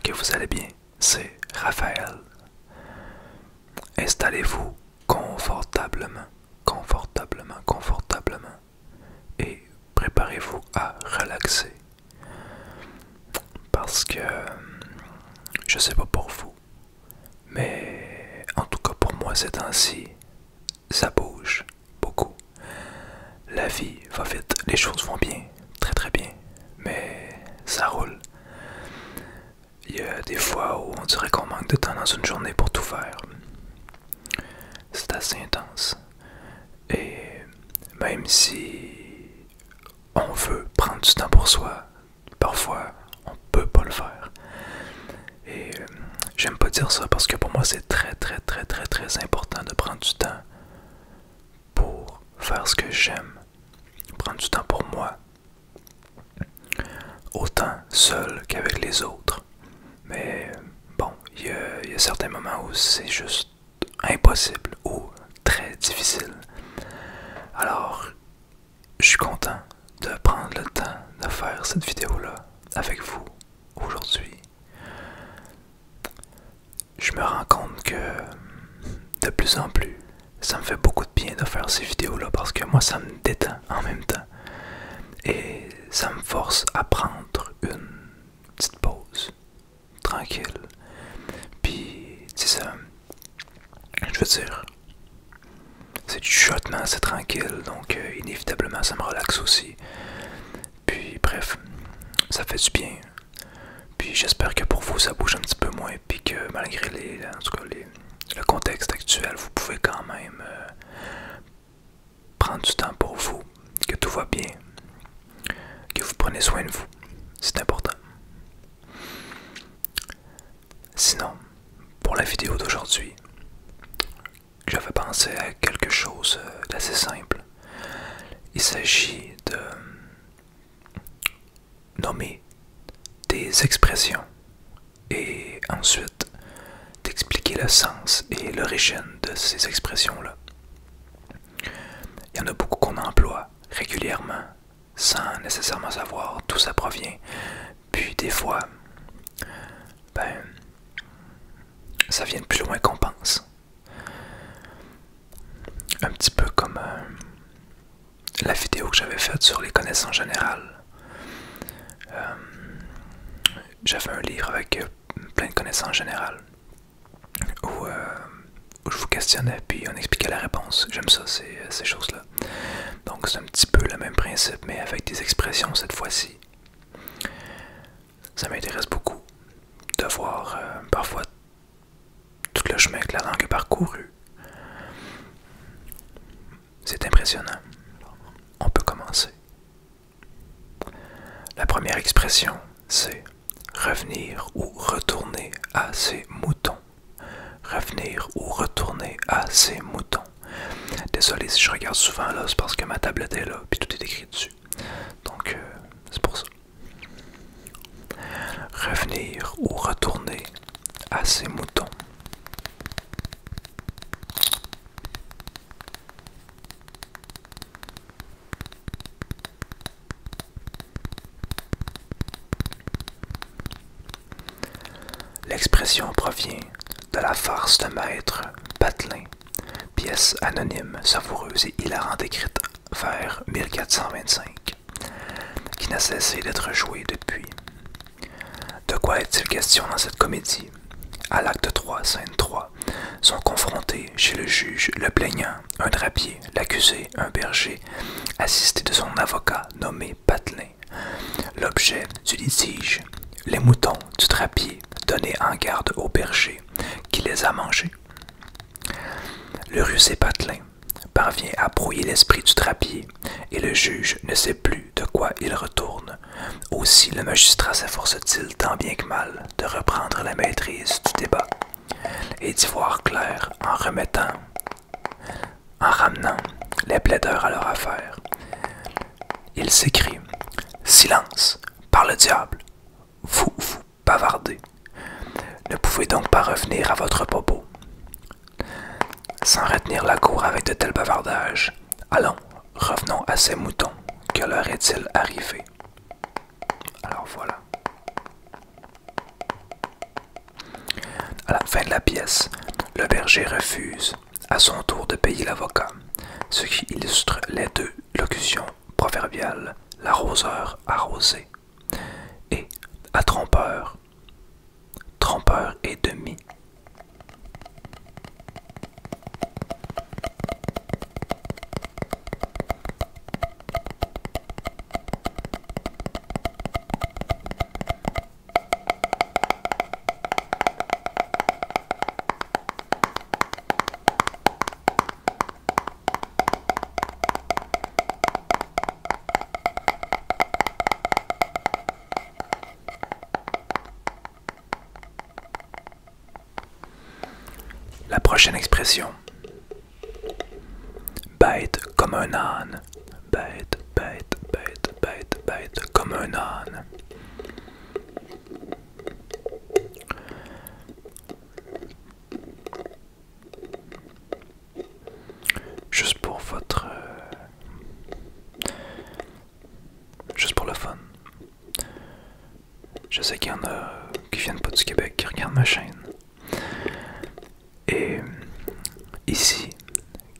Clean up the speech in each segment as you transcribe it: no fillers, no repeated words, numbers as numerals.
j'espère que vous allez bien. C'est Raphaël. Installez-vous confortablement, confortablement et préparez-vous à relaxer. Parce que je sais pas pour vous, mais en tout cas pour moi ces temps-ci, ça bouge beaucoup. La vie va vite, les choses vont bien, très très bien, mais ça roule. Il y a des fois où on dirait qu'on manque de temps dans une journée pour tout faire. C'est assez intense. Et même si on veut prendre du temps pour soi, parfois on peut pas le faire. Et j'aime pas dire ça parce que pour moi c'est très important de prendre du temps pour faire ce que j'aime. Prendre du temps pour moi. Autant seul qu'avec les autres. Mais bon, il y a certains moments où c'est juste impossible ou très difficile. Alors, je suis content de prendre le temps de faire cette vidéo-là avec vous aujourd'hui. Je me rends compte que de plus en plus, ça me fait beaucoup de bien de faire ces vidéos-là parce que moi, ça me détend en même temps. Et ça me force à prendre une petite pause, tranquille. Puis, c'est ça. Je veux dire, c'est du chuchotement, c'est tranquille, donc inévitablement ça me relaxe aussi. Puis bref, ça fait du bien. Puis j'espère que pour vous ça bouge un petit peu moins, puis que malgré en tout cas le contexte actuel, vous pouvez quand même prendre du temps pour vous, que tout va bien, que vous prenez soin de vous, c'est important. Sinon, pour la vidéo d'aujourd'hui, j'avais pensé à quelque chose d'assez simple. Il s'agit de nommer des expressions et ensuite d'expliquer le sens et l'origine de ces expressions-là. Il y en a beaucoup qu'on emploie régulièrement sans nécessairement savoir d'où ça provient. Puis des fois, ça vient de plus loin qu'on pense. Un petit peu comme la vidéo que j'avais faite sur les connaissances générales. J'avais un livre avec plein de connaissances générales où je vous questionnais puis on expliquait la réponse. J'aime ça, ces choses-là. Donc c'est un petit peu le même principe, mais avec des expressions cette fois-ci. Ça m'intéresse beaucoup de voir parfois tout le chemin que la langue a parcouru. C'est impressionnant. On peut commencer. La première expression, c'est revenir ou retourner à ses moutons. Revenir ou retourner à ses moutons. Désolé si je regarde souvent là, c'est parce que ma tablette est là, puis tout est écrit dessus. Donc, c'est pour ça. Revenir ou retourner à ses moutons. L'expression provient de la farce de maître Patelin, pièce anonyme, savoureuse et hilarante écrite vers 1425, qui n'a cessé d'être jouée depuis. De quoi est-il question dans cette comédie? À l'acte 3, scène 3, sont confrontés chez le juge le plaignant, un drapier, l'accusé, un berger, assisté de son avocat nommé Patelin. L'objet du litige, les moutons du drapier donnés en garde au berger qui les a mangés. Le rusé Patelin parvient à brouiller l'esprit du drapier et le juge ne sait plus de quoi il retourne. Aussi le magistrat s'efforce-t-il tant bien que mal de reprendre la maîtrise du débat et d'y voir clair en ramenant les plaideurs à leur affaire. Il s'écrie « Silence, par le diable, vous bavardez. Ne pouvez donc pas revenir à votre bobo. Sans retenir la cour avec de tels bavardages, allons, revenons à ces moutons. Que leur est-il arrivé? » Alors voilà. À la fin de la pièce, le berger refuse à son tour de payer l'avocat, ce qui illustre les deux locutions proverbiales, l'arroseur arrosé et à trompeur, trompeur et demi. La prochaine expression. Bête comme un âne. Bête, bête, bête, bête, bête comme un âne. Juste pour votre... juste pour le fun. Je sais qu'il y en a qui viennent pas du Québec, qui regardent ma chaîne. Et ici,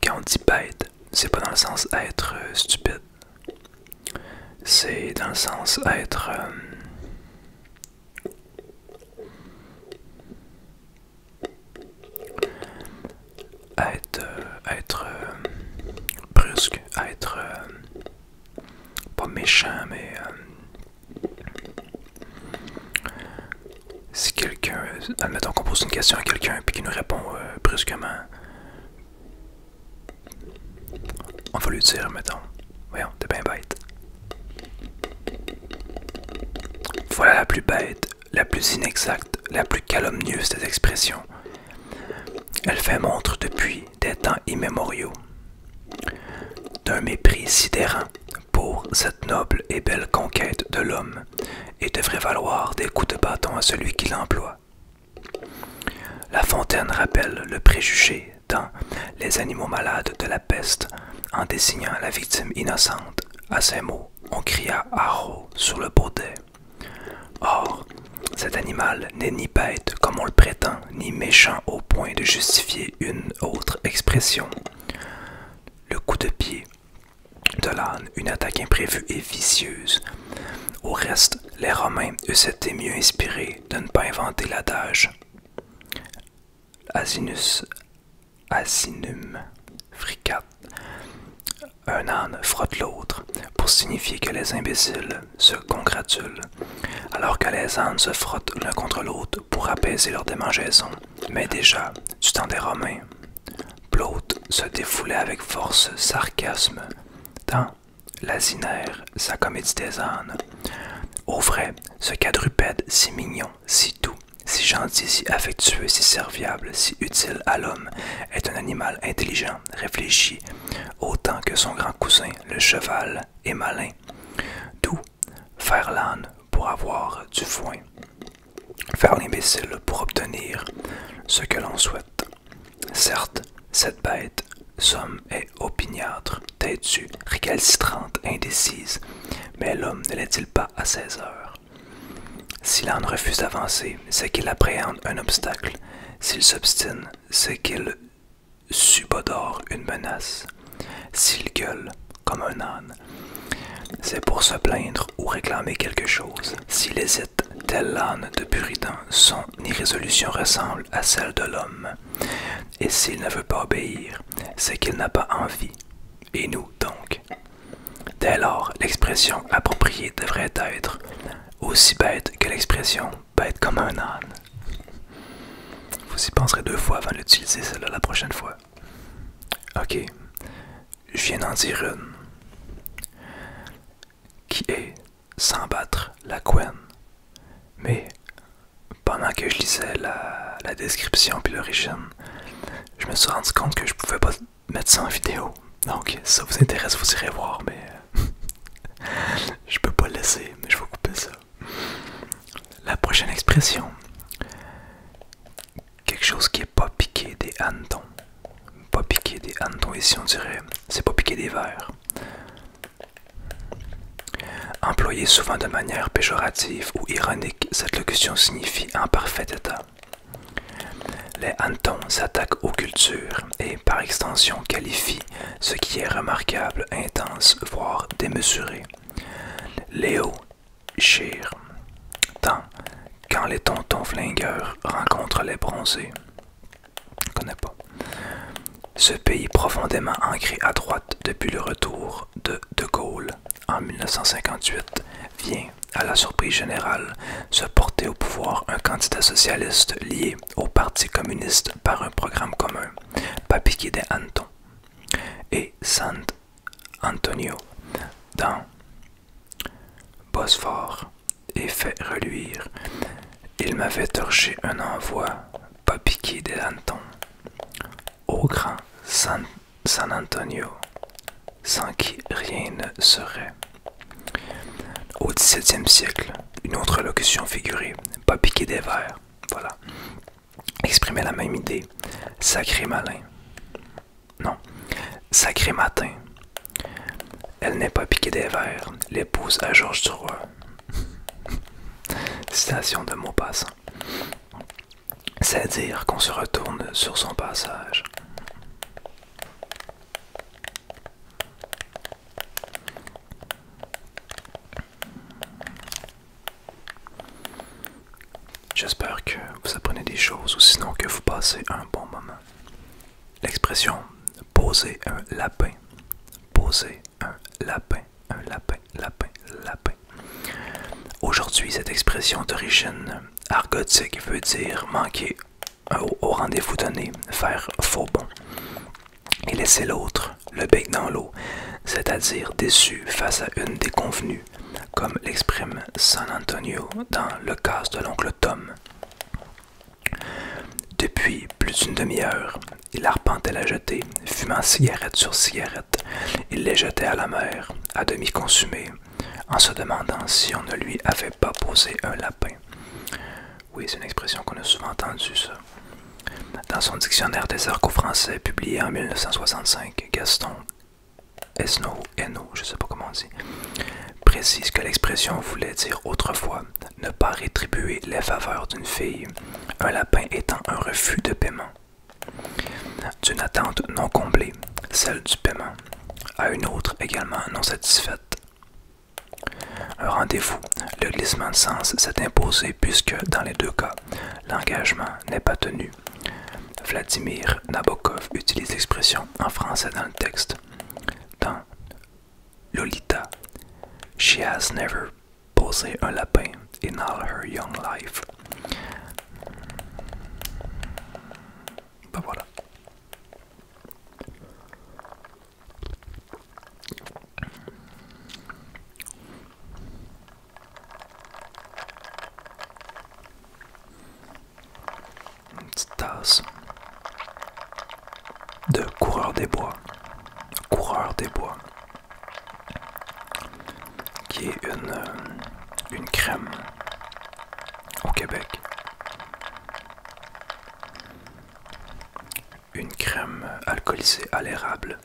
quand on dit bête, c'est pas dans le sens être stupide. C'est dans le sens être... être brusque, être pas méchant, mais si quelqu'un, admettons qu'on pose une question à quelqu'un puis qu'il nous répond brusquement, on va lui dire, mettons, voyons, t'es bien bête. Voilà la plus bête, la plus inexacte, la plus calomnieuse des expressions. Elle fait montre depuis des temps immémoriaux d'un mépris sidérant pour cette noble et belle conquête de l'homme et devrait valoir des coups de bâton à celui qui l'emploie. La Fontaine rappelle le préjugé dans Les animaux malades de la peste en désignant la victime innocente. À ces mots, on cria « haro » sur le baudet. Or, cet animal n'est ni bête comme on le prétend, ni méchant au point de justifier une autre expression. Le coup de pied de l'âne, une attaque imprévue et vicieuse. Au reste, les Romains eussent été mieux inspirés de ne pas inventer l'adage Asinus asinum fricat. Un âne frotte l'autre pour signifier que les imbéciles se congratulent, alors que les ânes se frottent l'un contre l'autre pour apaiser leur démangeaison. Mais déjà, du temps des Romains, Plaute se défoulait avec force sarcasme dans l'Asinaire, sa comédie des ânes. Au vrai, ce quadrupède si mignon, si doux, si gentil, si affectueux, si serviable, si utile à l'homme, est un animal intelligent, réfléchi, autant que son grand cousin, le cheval, est malin. D'où faire l'âne pour avoir du foin, faire l'imbécile pour obtenir ce que l'on souhaite. Certes, cette bête, somme, est opiniâtre, têtue, récalcitrante, indécise, mais l'homme ne l'est-il pas à 16 heures? Si l'âne refuse d'avancer, c'est qu'il appréhende un obstacle. S'il s'obstine, c'est qu'il subodore une menace. S'il gueule comme un âne, c'est pour se plaindre ou réclamer quelque chose. S'il hésite, tel l'âne de Buridan, son irrésolution ressemble à celle de l'homme. Et s'il ne veut pas obéir, c'est qu'il n'a pas envie. Et nous, donc? Dès lors, l'expression appropriée devrait être aussi bête que l'expression bête comme un âne. Vous y penserez 2 fois avant d'utiliser celle-là la prochaine fois. Ok, je viens d'en dire une qui est sans battre la couenne. Mais pendant que je lisais la description puis l'origine, je me suis rendu compte que je pouvais pas mettre ça en vidéo. Donc, si ça vous intéresse, vous irez voir, mais je peux pas le laisser, mais je vais couper ça. La prochaine expression. Quelque chose qui est pas piqué des hannetons. Pas piqué des hannetons, ici on dirait, c'est pas piqué des vers. Employée souvent de manière péjorative ou ironique, cette locution signifie en parfait état. Les hannetons s'attaquent aux cultures et, par extension, qualifient ce qui est remarquable, intense, voire démesuré. Léo Scheer, dans Quand les tontons flingueurs rencontrent les bronzés. Je connais pas. Ce pays profondément ancré à droite depuis le retour de De Gaulle en 1958 vient, à la surprise générale, se porter au pouvoir un candidat socialiste lié au Parti communiste par un programme commun, Papiquet des Hannetons, et Sant Antonio dans Bosphore et fait reluire. Il m'avait torché un envoi, Papiquet des Hannetons, au grand San Antonio, sans qui rien ne serait. Au XVIIe siècle, une autre locution figurée, Papiquet des vers, voilà, exprimait la même idée, sacré malin. Non, sacré matin. Elle n'est pas piquée des vers, l'épouse à Georges Duroy. Citation de Maupassant. C'est dire qu'on se retourne sur son passage. J'espère que vous apprenez des choses ou sinon que vous passez un bon moment. L'expression poser un lapin. Poser un lapin. Un lapin, lapin, lapin. Aujourd'hui, cette expression d'origine argotique veut dire manquer au rendez-vous donné, faire faux bond. Et laisser l'autre, le bec dans l'eau, c'est-à-dire déçu face à une déconvenue, comme l'exprime San Antonio dans Le casse de l'oncle Tom. Depuis plus d'une demi-heure, il arpentait la jetée, fumant cigarette sur cigarette. Il les jetait à la mer, à demi consumés, en se demandant si on ne lui avait pas posé un lapin. Oui, c'est une expression qu'on a souvent entendue, ça. Dans son dictionnaire des argots français, publié en 1965, Gaston Esnault, je sais pas comment on dit, précise que l'expression voulait dire autrefois ne pas rétribuer les faveurs d'une fille, un lapin étant un refus de paiement. D'une attente non comblée, celle du paiement, à une autre également non satisfaite. Un rendez-vous, le glissement de sens s'est imposé puisque dans les deux cas, l'engagement n'est pas tenu. Vladimir Nabokov utilise l'expression en français dans le texte. Dans Lolita, she has never posé un lapin in all her young life. Ben voilà. Une petite tasse de Coureur des Bois. Coureur des Bois. Qui est une crème au Québec. Une crème alcoolisée à l'érable.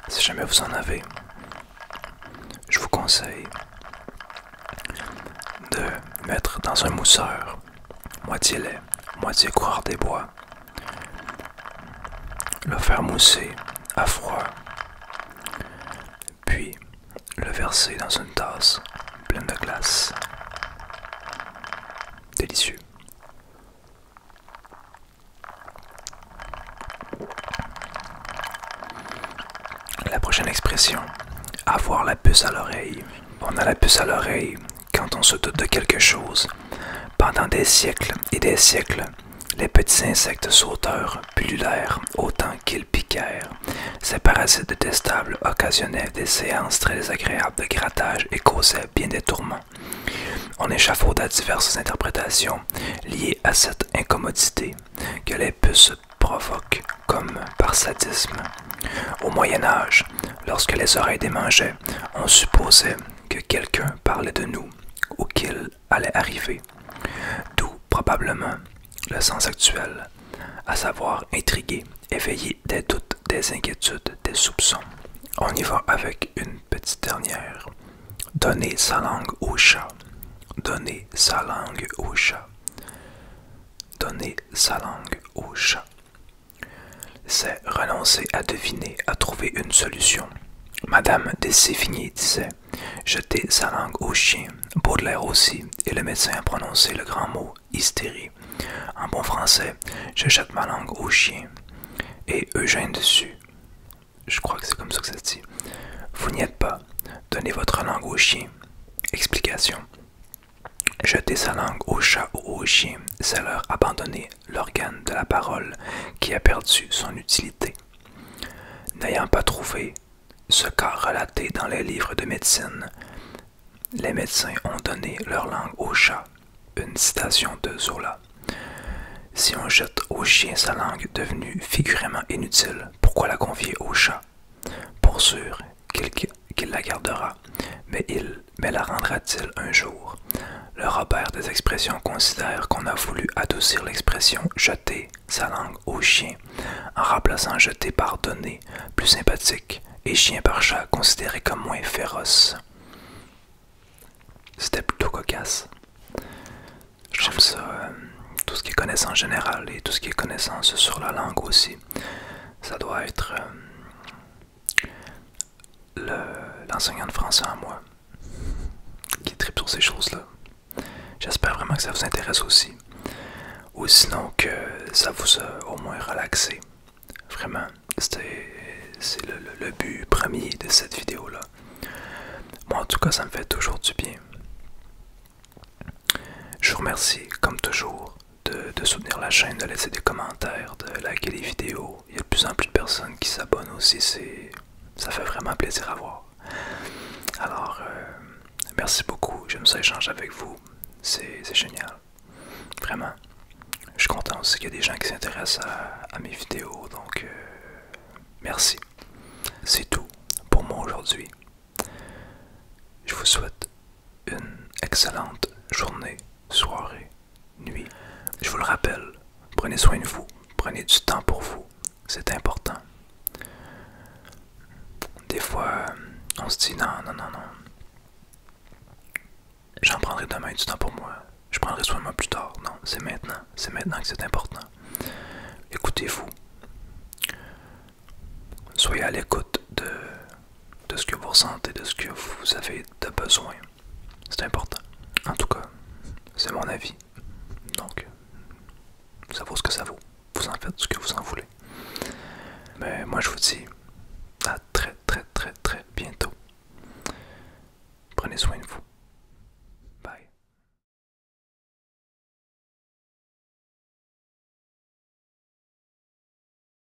Si jamais vous en avez, je vous conseille de mettre dans un mousseur, moitié lait, moitié Coureur des Bois, le faire mousser à froid, puis le verser dans une tasse pleine de glace. Délicieux. La prochaine expression, avoir la puce à l'oreille. On a la puce à l'oreille quand on se doute de quelque chose. Pendant des siècles et des siècles, les petits insectes sauteurs pullulèrent autant qu'ils piquèrent. Ces parasites détestables occasionnaient des séances très désagréables de grattage et causaient bien des tourments. On échafauda diverses interprétations liées à cette incommodité que les puces provoquent comme par sadisme. Au Moyen Âge, lorsque les oreilles démangeaient, on supposait que quelqu'un parlait de nous ou qu'il allait arriver. D'où probablement le sens actuel, à savoir intriguer, éveiller des doutes, des inquiétudes, des soupçons. On y va avec une petite dernière Donner sa langue au chat. Donner sa langue au chat. Donner sa langue au chat. C'est renoncer à deviner, à trouver une solution. Madame de Sévigné disait « Jeter sa langue au chien ». Baudelaire aussi, et le médecin a prononcé le grand mot « hystérie ». En bon français, je jette ma langue au chien. Et Eugène dessus. Je crois que c'est comme ça que ça se dit. Vous n'y êtes pas. Donnez votre langue au chien. Explication. Jeter sa langue au chat ou au chien, c'est leur abandonner l'organe de la parole qui a perdu son utilité. N'ayant pas trouvé ce cas relaté dans les livres de médecine, les médecins ont donné leur langue au chat. Une citation de Zola. Si on jette au chien sa langue devenue figurément inutile, pourquoi la confier au chat? Pour sûr qu'il la gardera, mais la rendra-t-il un jour? Le Robert des expressions considère qu'on a voulu adoucir l'expression « jeter sa langue au chien » en remplaçant « jeter par donner », plus sympathique, et « chien par chat » considéré comme moins féroce. C'était plutôt cocasse. J'aime ça, tout ce qui est connaissance générale et tout ce qui est connaissance sur la langue aussi. Ça doit être l'enseignant de français en moi qui tripe sur ces choses-là. J'espère vraiment que ça vous intéresse aussi. Ou sinon que ça vous a au moins relaxé. Vraiment, c'est le but premier de cette vidéo-là. Moi, en tout cas, ça me fait toujours du bien. Je vous remercie, comme toujours, de soutenir la chaîne, de laisser des commentaires, de liker les vidéos. Il y a de plus en plus de personnes qui s'abonnent aussi. Ça fait vraiment plaisir à voir. Alors, merci beaucoup. J'aime ça échanger avec vous. C'est génial. Vraiment. Je suis content aussi qu'il y a des gens qui s'intéressent à mes vidéos. Donc, merci. C'est tout pour moi aujourd'hui. Je vous souhaite une excellente journée, soirée, nuit. Je vous le rappelle, prenez soin de vous. Prenez du temps pour vous. C'est important. Des fois, on se dit non. J'en prendrai demain du temps pour moi. Je prendrai soin de moi plus tard. Non, c'est maintenant. C'est maintenant que c'est important. Écoutez-vous. Soyez à l'écoute de ce que vous ressentez, de ce que vous avez de besoin. C'est important. En tout cas, c'est mon avis. Donc, ça vaut ce que ça vaut. Vous en faites ce que vous en voulez. Mais moi, je vous dis à très bientôt. Prenez soin de vous.